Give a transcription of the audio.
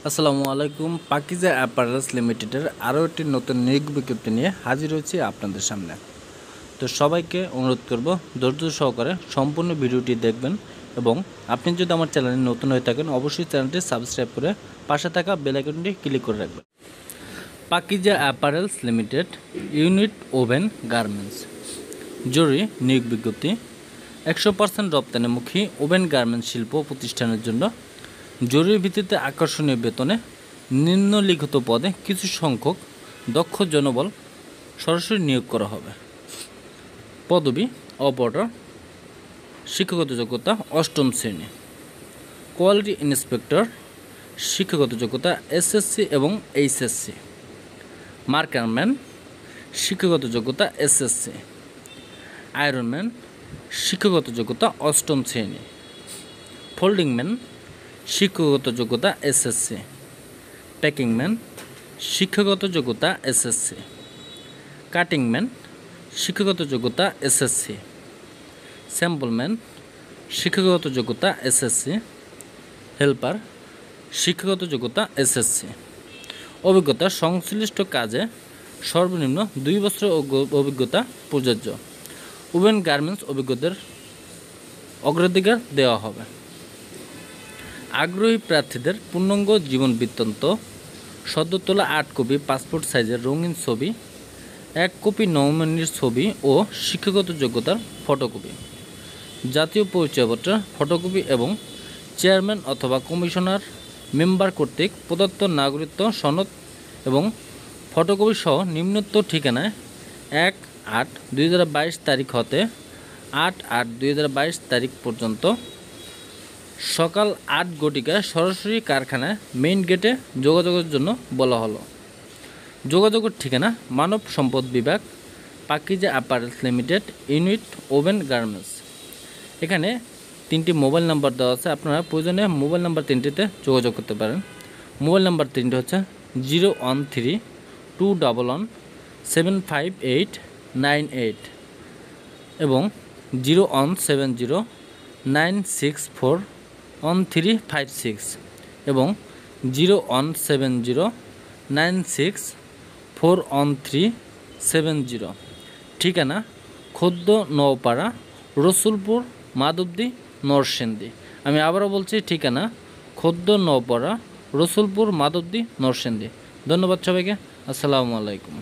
আসসালামু আলাইকুম। পাকিজা অ্যাপারেলস লিমিটেডের আরও একটি নতুন নিয়োগ বিজ্ঞপ্তি নিয়ে হাজির হয়েছি আপনাদের সামনে। তো সবাইকে অনুরোধ করব ধৈর্য সহকারে সম্পূর্ণ ভিডিওটি দেখবেন এবং আপনি যদি আমার চ্যানেলে নতুন হয়ে থাকেন অবশ্যই চ্যানেলটি সাবস্ক্রাইব করে পাশে থাকা বেল আইকনটি ক্লিক করে রাখবেন। Pakiza Apparels Limited unit woven garments জরুরি নিয়োগ বিজ্ঞপ্তি 100% রপ্তানিমুখী ওভেন গার্মেন্টস শিল্প প্রতিষ্ঠানের জন্য জরুরি ভিত্তিতে আকর্ষণীয় বেতনে নিম্নলিখিত পদে কিছু সংখ্যক দক্ষ জনবল সরাসরি নিয়োগ করা হবে। পদবি অপারেটর, শিক্ষাগত যোগ্যতা 8ম শ্রেণী। কোয়ালিটি ইন্সপেক্টর, শিক্ষাগত যোগ্যতা এসএসসি এবং এইচএসসি। মার্কারম্যান, শিক্ষাগত যোগ্যতা এসএসসি। আয়রনম্যান, শিক্ষাগত যোগ্যতা 8ম শ্রেণী। ফোল্ডিংম্যান, শিক্ষাগত যোগ্যতা এসএসসি। প্যাকিংম্যান, শিক্ষাগত যোগ্যতা এসএসসি। কাটিংম্যান, শিক্ষাগত যোগ্যতা এসএসসি। স্যাম্পলম্যান, শিক্ষাগত যোগ্যতা এসএসসি। হেল্পার, শিক্ষাগত যোগ্যতা এসএসসি। অভিজ্ঞতা সংশ্লিষ্ট কাজে সর্বনিম্ন 2 বছরের অভিজ্ঞতা প্রযোজ্য। ওভেন গার্মেন্টস অভিজ্ঞতার অগ্রাধিকার দেওয়া হবে। আগ্রহী প্রার্থীদের পূর্ণাঙ্গ জীবন বৃত্তান্ত, সদ্য তোলা 8 কপি পাসপোর্ট সাইজের রঙিন ছবি, 1 কপি নমুনার ছবি ও শিক্ষাগত যোগ্যতার ফটোকপি, জাতীয় পরিচয়পত্রের ফটোকপি এবং চেয়ারম্যান অথবা কমিশনার মেম্বার কর্তৃক প্রদত্ত নাগরিকত্ব সনদ এবং ফটোকপি সহ নিম্নোক্ত ঠিকানায় 1/8/2022 তারিখ হতে 8/8/2022 তারিখ পর্যন্ত সকাল 8 ঘটিকায় সরাসরি কারখানায় মেইন গেটে যোগাযোগের জন্য বলা হলো। যোগাযোগের ঠিকানা মানব সম্পদ বিভাগ, Pakiza Apparels Limited, unit woven garments. এখানে 3টি মোবাইল নাম্বার দেওয়া আছে, আপনারা প্রয়োজনে মোবাইল নাম্বার 3টিতে যোগাযোগ করতে পারেন। মোবাইল নাম্বার 3টি হচ্ছে 013-211-75898 এবং 01709641356 এবং 01709641370। ঠিকানা খোদ্দ নওপাড়া, রসুলপুর, মাধবদী, নরসিংদী। আমি আবারও বলছি, ঠিকানা খোদ্দ নওপাড়া, রসুলপুর, মাধবদী, নরসিংদী। ধন্যবাদ সবাইকে। আসসালামু আলাইকুম।